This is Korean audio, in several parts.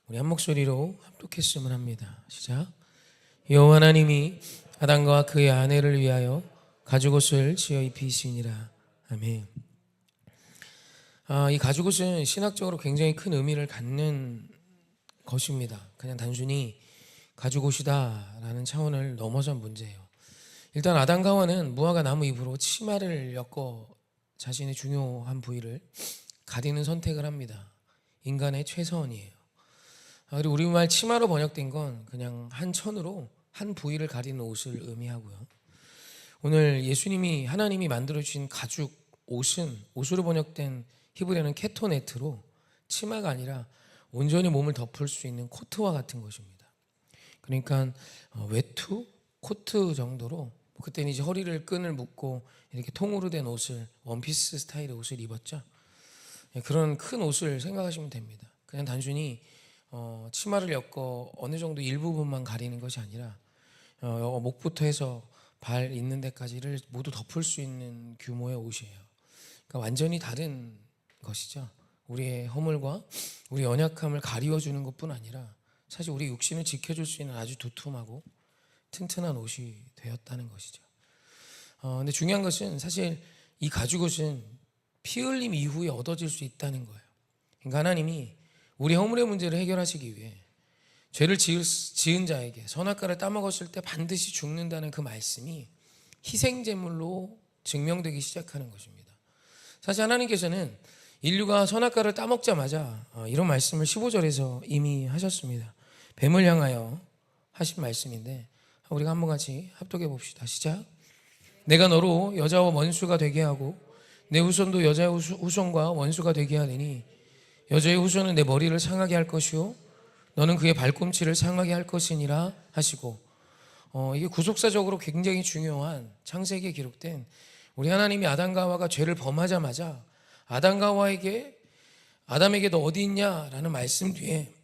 우리 한 목소리로 합독했으면 합니다. 시작. 여호와 하나님이 아담과 그의 아내를 위하여 가죽옷을 지어 입히시니라. 아멘. 이 가죽옷은 신학적으로 굉장히 큰 의미를 갖는 것입니다. 그냥 단순히 가죽옷이다라는 차원을 넘어선 문제예요. 일단 아담과 하와는 무화과 나무 잎으로 치마를 엮어 자신의 중요한 부위를 가리는 선택을 합니다. 인간의 최선이에요. 그리고 우리말 치마로 번역된 건 그냥 한 천으로 한 부위를 가리는 옷을 의미하고요. 오늘 예수님이 하나님이 만들어주신 가죽 옷은 옷으로 번역된 히브리어는 케토네트로 치마가 아니라 온전히 몸을 덮을 수 있는 코트와 같은 것입니다. 그러니까 외투, 코트 정도로 그때는 이제 허리를 끈을 묶고 이렇게 통으로 된 옷을 원피스 스타일의 옷을 입었죠. 그런 큰 옷을 생각하시면 됩니다. 그냥 단순히 치마를 엮어 어느 정도 일부분만 가리는 것이 아니라 목부터 해서 발 있는 데까지를 모두 덮을 수 있는 규모의 옷이에요. 그러니까 완전히 다른 것이죠. 우리의 허물과 우리 연약함을 가리워주는 것뿐 아니라 사실 우리 육신을 지켜줄 수 있는 아주 두툼하고 튼튼한 옷이 되었다는 것이죠. 근데 중요한 것은 사실 이 가죽옷은 피 흘림 이후에 얻어질 수 있다는 거예요. 그러니까 하나님이 우리 허물의 문제를 해결하시기 위해 죄를 지은 자에게 선악과를 따먹었을 때 반드시 죽는다는 그 말씀이 희생제물로 증명되기 시작하는 것입니다. 사실 하나님께서는 인류가 선악과를 따먹자마자 이런 말씀을 15절에서 이미 하셨습니다. 뱀을 향하여 하신 말씀인데 우리가 한번 같이 합독해 봅시다. 시작. 내가 너로 여자와 원수가 되게 하고 내 후손도 여자의 후손과 원수가 되게 하리니 여자의 후손은 내 머리를 상하게 할 것이요 너는 그의 발꿈치를 상하게 할 것이니라 하시고 이게 구속사적으로 굉장히 중요한 창세기에 기록된 우리 하나님이 아담과 하와가 죄를 범하자마자 아담과 하와에게 아담에게 너 어디 있냐라는 말씀 뒤에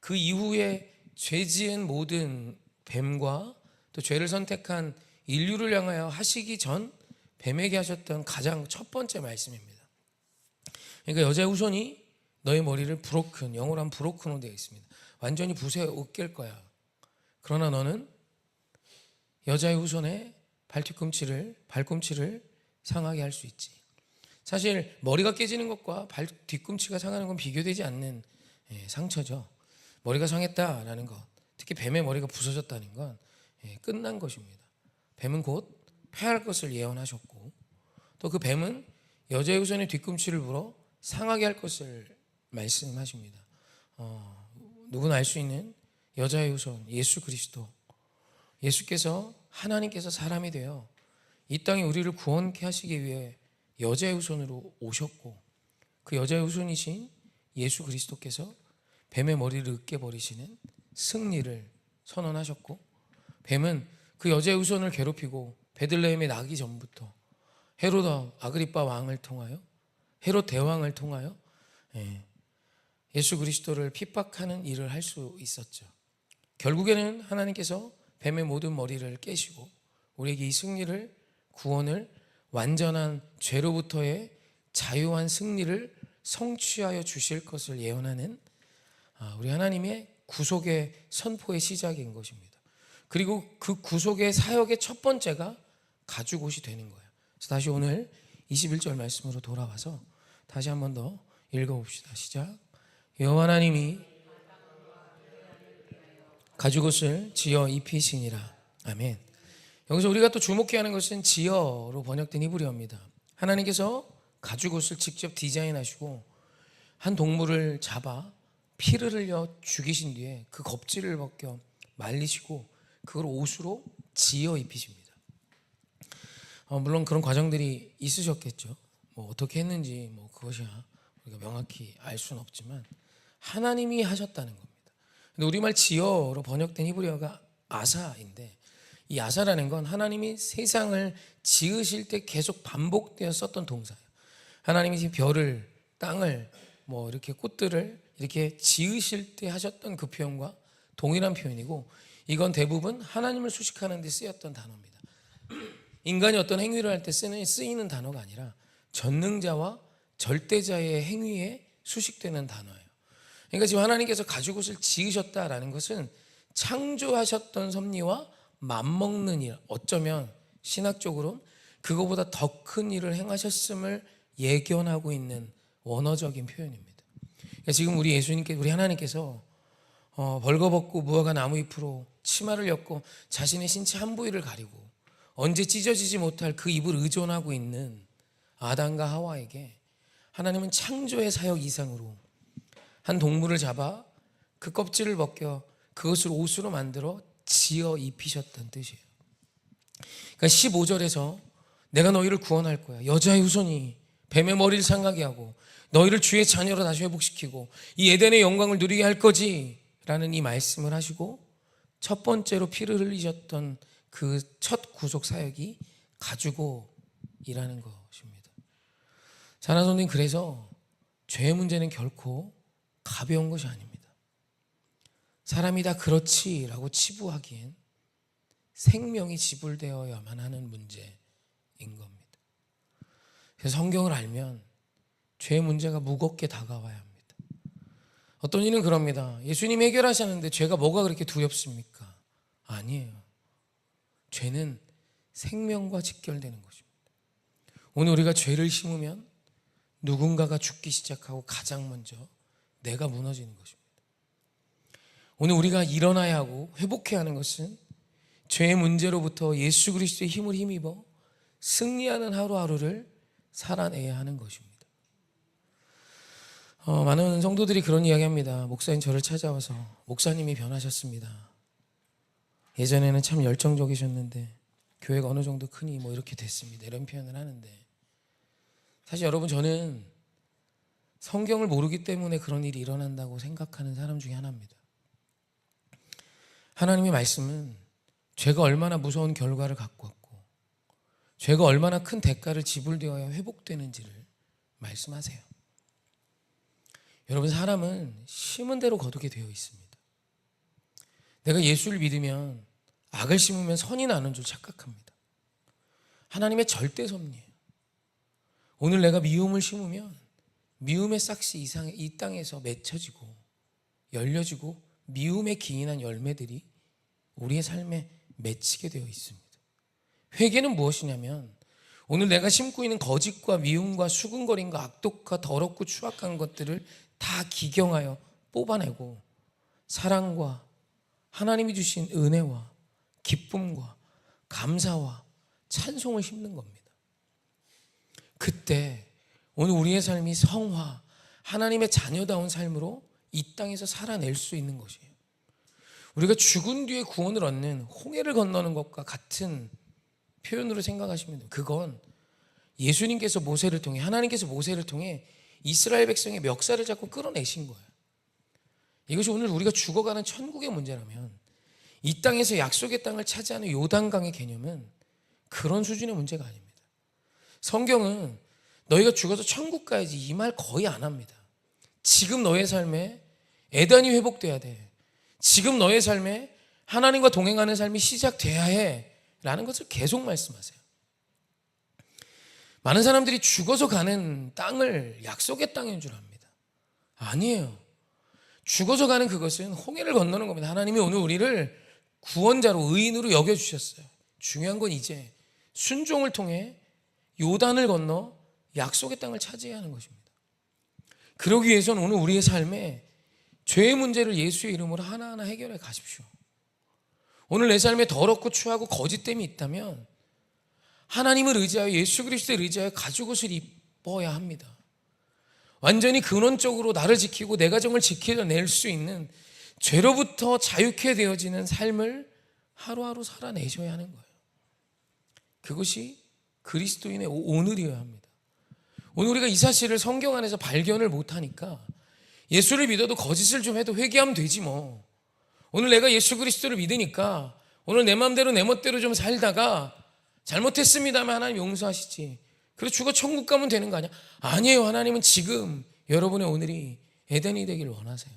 그 이후에 죄 지은 모든 뱀과 또 죄를 선택한 인류를 향하여 하시기 전 뱀에게 하셨던 가장 첫 번째 말씀입니다. 그러니까 여자의 후손이 너의 머리를 브로큰, 영어로 하면 브로큰으로 되어 있습니다. 완전히 붓에 으깰 거야. 그러나 너는 여자의 후손의 발꿈치를 상하게 할 수 있지. 사실 머리가 깨지는 것과 뒤꿈치가 상하는 건 비교되지 않는 상처죠. 머리가 상했다라는 것, 특히 뱀의 머리가 부서졌다는 건 끝난 것입니다. 뱀은 곧 패할 것을 예언하셨고 또 그 뱀은 여자의 후손의 뒤꿈치를 물어 상하게 할 것을 말씀하십니다. 누구나 알 수 있는 여자의 후손 예수 그리스도, 예수께서 하나님께서 사람이 되어 이 땅에 우리를 구원케 하시기 위해 여자의 후손으로 오셨고 그 여자의 후손이신 예수 그리스도께서 뱀의 머리를 으깨버리시는 승리를 선언하셨고 뱀은 그 여자의 후손을 괴롭히고 베들레헴에 나기 전부터 헤롯 아그리빠 왕을 통하여 헤롯 대왕을 통하여 예수 그리스도를 핍박하는 일을 할 수 있었죠. 결국에는 하나님께서 뱀의 모든 머리를 깨시고 우리에게 이 승리를, 구원을, 완전한 죄로부터의 자유한 승리를 성취하여 주실 것을 예언하는 우리 하나님의 구속의 선포의 시작인 것입니다. 그리고 그 구속의 사역의 첫 번째가 가죽옷이 되는 거예요. 그래서 다시 오늘 21절 말씀으로 돌아와서 다시 한 번 더 읽어봅시다. 시작. 여호와 하나님이 가죽옷을 지어 입히시니라. 아멘. 여기서 우리가 또 주목해야 하는 것은 지어로 번역된 히브리어입니다. 하나님께서 가죽옷을 직접 디자인하시고 한 동물을 잡아 피를 흘려 죽이신 뒤에 그 겁질을 벗겨 말리시고 그걸 옷으로 지어 입히십니다. 물론 그런 과정들이 있으셨겠죠. 어떻게 했는지 그것이야 우리가 명확히 알 수는 없지만 하나님이 하셨다는 겁니다. 근데 우리말 지어로 번역된 히브리어가 아사인데 이 아사라는 건 하나님이 세상을 지으실 때 계속 반복되어 썼던 동사예요. 하나님이 별을, 땅을, 이렇게 꽃들을 이렇게 지으실 때 하셨던 그 표현과 동일한 표현이고 이건 대부분 하나님을 수식하는 데 쓰였던 단어입니다. 인간이 어떤 행위를 할 때 쓰이는 단어가 아니라 전능자와 절대자의 행위에 수식되는 단어예요. 그러니까 지금 하나님께서 가죽옷을 지으셨다라는 것은 창조하셨던 섭리와 맞먹는 일, 어쩌면 신학적으로 그거보다 더 큰 일을 행하셨음을 예견하고 있는 원어적인 표현입니다. 그러니까 지금 우리 예수님께, 우리 하나님께서 벌거벗고 무화과 나무 잎으로 치마를 엮고 자신의 신체 한 부위를 가리고 언제 찢어지지 못할 그 입을 의존하고 있는 아담과 하와에게 하나님은 창조의 사역 이상으로 한 동물을 잡아 그 껍질을 벗겨 그것을 옷으로 만들어 지어 입히셨다는 뜻이에요. 그러니까 15절에서 내가 너희를 구원할 거야. 여자의 후손이 뱀의 머리를 상하게 하고 너희를 주의 자녀로 다시 회복시키고 이 에덴의 영광을 누리게 할 거지 라는 이 말씀을 하시고 첫 번째로 피를 흘리셨던 그 첫 구속 사역이 가죽옷이라는 것입니다. 사랑하는 성도님, 그래서 죄의 문제는 결코 가벼운 것이 아닙니다. 사람이 다 그렇지라고 치부하기엔 생명이 지불되어야만 하는 문제인 겁니다. 그래서 성경을 알면 죄의 문제가 무겁게 다가와야 합니다. 어떤 이는 그럽니다. 예수님이 해결하셨는데 죄가 뭐가 그렇게 두렵습니까? 아니에요. 죄는 생명과 직결되는 것입니다. 오늘 우리가 죄를 심으면 누군가가 죽기 시작하고 가장 먼저 내가 무너지는 것입니다. 오늘 우리가 일어나야 하고 회복해야 하는 것은 죄의 문제로부터 예수 그리스도의 힘을 힘입어 승리하는 하루하루를 살아내야 하는 것입니다. 많은 성도들이 그런 이야기합니다. 목사님 저를 찾아와서 목사님이 변하셨습니다. 예전에는 참 열정적이셨는데 교회가 어느 정도 크니 뭐 이렇게 됐습니다. 이런 표현을 하는데 사실 여러분, 저는 성경을 모르기 때문에 그런 일이 일어난다고 생각하는 사람 중에 하나입니다. 하나님의 말씀은 죄가 얼마나 무서운 결과를 갖고 왔고 죄가 얼마나 큰 대가를 지불되어야 회복되는지를 말씀하세요. 여러분, 사람은 심은 대로 거두게 되어 있습니다. 내가 예수를 믿으면 악을 심으면 선이 나는 줄 착각합니다. 하나님의 절대 섭리예요. 오늘 내가 미움을 심으면 미움의 싹이 이 땅에서 맺혀지고 열려지고 미움에 기인한 열매들이 우리의 삶에 맺히게 되어 있습니다. 회개는 무엇이냐면 오늘 내가 심고 있는 거짓과 미움과 수근거림과 악독과 더럽고 추악한 것들을 다 기경하여 뽑아내고 사랑과 하나님이 주신 은혜와 기쁨과 감사와 찬송을 심는 겁니다. 그때 오늘 우리의 삶이 성화, 하나님의 자녀다운 삶으로 이 땅에서 살아낼 수 있는 것이에요. 우리가 죽은 뒤에 구원을 얻는 홍해를 건너는 것과 같은 표현으로 생각하시면 돼요. 그건 예수님께서 모세를 통해, 하나님께서 모세를 통해 이스라엘 백성의 멱살을 잡고 끌어내신 거예요. 이것이 오늘 우리가 죽어가는 천국의 문제라면 이 땅에서 약속의 땅을 차지하는 요단강의 개념은 그런 수준의 문제가 아닙니다. 성경은 너희가 죽어서 천국 가야지 이 말 거의 안 합니다. 지금 너의 삶에 에덴이 회복돼야 돼. 지금 너의 삶에 하나님과 동행하는 삶이 시작돼야 해 라는 것을 계속 말씀하세요. 많은 사람들이 죽어서 가는 땅을 약속의 땅인 줄 압니다. 아니에요. 죽어서 가는 그것은 홍해를 건너는 겁니다. 하나님이 오늘 우리를 구원자로, 의인으로 여겨주셨어요. 중요한 건 이제 순종을 통해 요단을 건너 약속의 땅을 차지해야 하는 것입니다. 그러기 위해서는 오늘 우리의 삶에 죄의 문제를 예수의 이름으로 하나하나 해결해 가십시오. 오늘 내 삶에 더럽고 추하고 거짓됨이 있다면 하나님을 의지하여 예수 그리스도를 의지하여 가죽옷을 입어야 합니다. 완전히 근원적으로 나를 지키고 내 가정을 지켜낼 수 있는 죄로부터 자유케 되어지는 삶을 하루하루 살아내셔야 하는 거예요. 그것이 그리스도인의 오늘이어야 합니다. 오늘 우리가 이 사실을 성경 안에서 발견을 못하니까 예수를 믿어도 거짓을 좀 해도 회개하면 되지 뭐. 오늘 내가 예수 그리스도를 믿으니까 오늘 내 마음대로 내 멋대로 좀 살다가 잘못했습니다만 하나님 용서하시지. 그래서 죽어 천국 가면 되는 거 아니야? 아니에요. 하나님은 지금 여러분의 오늘이 에덴이 되길 원하세요.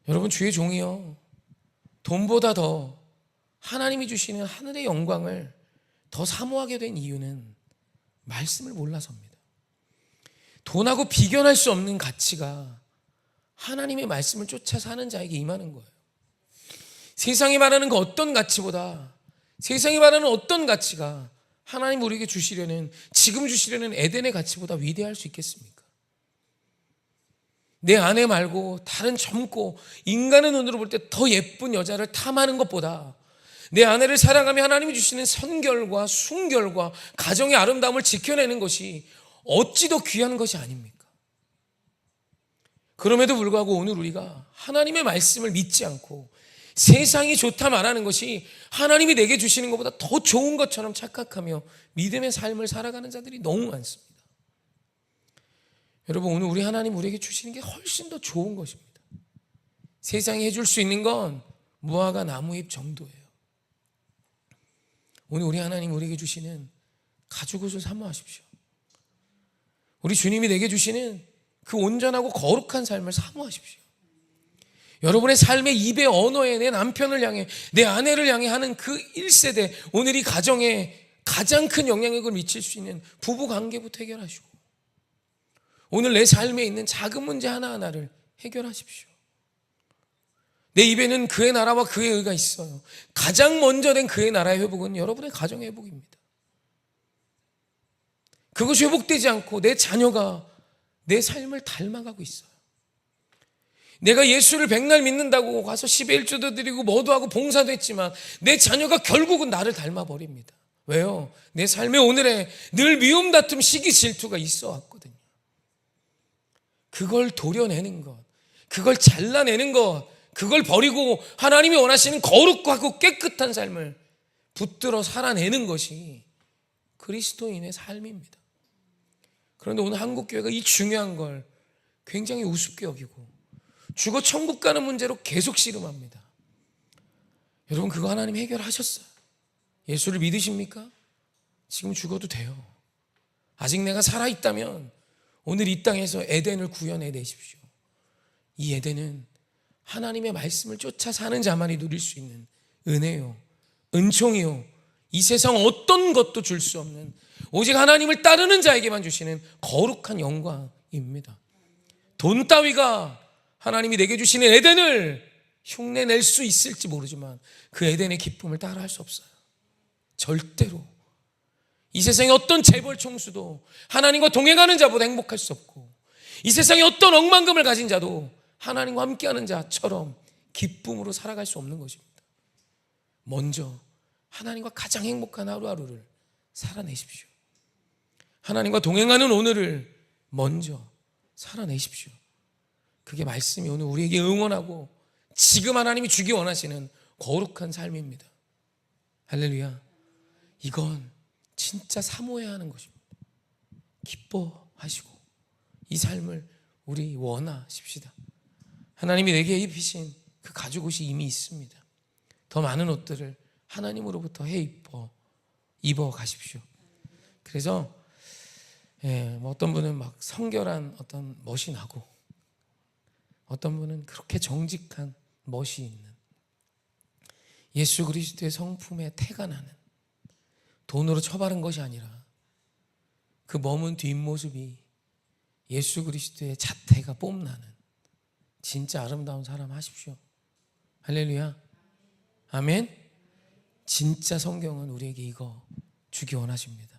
여러분, 주의 종이요, 돈보다 더 하나님이 주시는 하늘의 영광을 더 사모하게 된 이유는 말씀을 몰라서입니다. 돈하고 비견할 수 없는 가치가 하나님의 말씀을 쫓아 사는 자에게 임하는 거예요. 세상이 말하는 그 어떤 가치보다, 세상이 말하는 어떤 가치가 하나님 우리에게 주시려는, 지금 주시려는 에덴의 가치보다 위대할 수 있겠습니까? 내 아내 말고 다른 젊고 인간의 눈으로 볼 때 더 예쁜 여자를 탐하는 것보다 내 아내를 사랑하며 하나님이 주시는 선결과 순결과 가정의 아름다움을 지켜내는 것이 어찌 더 귀한 것이 아닙니까? 그럼에도 불구하고 오늘 우리가 하나님의 말씀을 믿지 않고 세상이 좋다 말하는 것이 하나님이 내게 주시는 것보다 더 좋은 것처럼 착각하며 믿음의 삶을 살아가는 자들이 너무 많습니다. 여러분, 오늘 우리 하나님 우리에게 주시는 게 훨씬 더 좋은 것입니다. 세상이 해줄 수 있는 건 무화과 나무잎 정도예요. 오늘 우리 하나님 우리에게 주시는 가죽옷을 사모하십시오. 우리 주님이 내게 주시는 그 온전하고 거룩한 삶을 사모하십시오. 여러분의 삶의 입의 언어에 내 남편을 향해, 내 아내를 향해 하는 그 1세대, 오늘 이 가정에 가장 큰 영향력을 미칠 수 있는 부부 관계부터 해결하시고, 오늘 내 삶에 있는 작은 문제 하나하나를 해결하십시오. 내 입에는 그의 나라와 그의 의가 있어요. 가장 먼저 된 그의 나라의 회복은 여러분의 가정의 회복입니다. 그것이 회복되지 않고 내 자녀가 내 삶을 닮아가고 있어요. 내가 예수를 백날 믿는다고 가서 10의 1조도 드리고 뭐도 하고 봉사도 했지만 내 자녀가 결국은 나를 닮아버립니다. 왜요? 내 삶의 오늘에 늘 미움, 다툼, 시기, 질투가 있어 왔거든요. 그걸 도려내는 것, 그걸 잘라내는 것, 그걸 버리고 하나님이 원하시는 거룩하고 깨끗한 삶을 붙들어 살아내는 것이 그리스도인의 삶입니다. 그런데 오늘 한국교회가 이 중요한 걸 굉장히 우습게 여기고 죽어 천국 가는 문제로 계속 씨름합니다. 여러분, 그거 하나님 해결하셨어요. 예수를 믿으십니까? 지금 죽어도 돼요. 아직 내가 살아있다면 오늘 이 땅에서 에덴을 구현해내십시오. 이 에덴은 하나님의 말씀을 쫓아 사는 자만이 누릴 수 있는 은혜요, 은총이요, 이 세상 어떤 것도 줄 수 없는, 오직 하나님을 따르는 자에게만 주시는 거룩한 영광입니다. 돈 따위가 하나님이 내게 주시는 에덴을 흉내낼 수 있을지 모르지만 그 에덴의 기쁨을 따라할 수 없어요. 절대로. 이 세상의 어떤 재벌 총수도 하나님과 동행하는 자보다 행복할 수 없고, 이 세상의 어떤 억만금을 가진 자도 하나님과 함께하는 자처럼 기쁨으로 살아갈 수 없는 것입니다. 먼저 하나님과 가장 행복한 하루하루를 살아내십시오. 하나님과 동행하는 오늘을 먼저 살아내십시오. 그게 말씀이 오늘 우리에게 응원하고 지금 하나님이 주기 원하시는 거룩한 삶입니다. 할렐루야. 이건 진짜 사모해야 하는 것입니다. 기뻐하시고 이 삶을 우리 원하십시다. 하나님이 내게 입히신 그 가죽옷이 이미 있습니다. 더 많은 옷들을 하나님으로부터 입어 가십시오. 그래서 어떤 분은 막 성결한 어떤 멋이 나고, 어떤 분은 그렇게 정직한 멋이 있는, 예수 그리스도의 성품에 태가 나는, 돈으로 처바른 것이 아니라 그 머문 뒷모습이 예수 그리스도의 자태가 뽐나는 진짜 아름다운 사람 하십시오. 할렐루야. 아멘. 진짜 성경은 우리에게 이거 주기 원하십니다.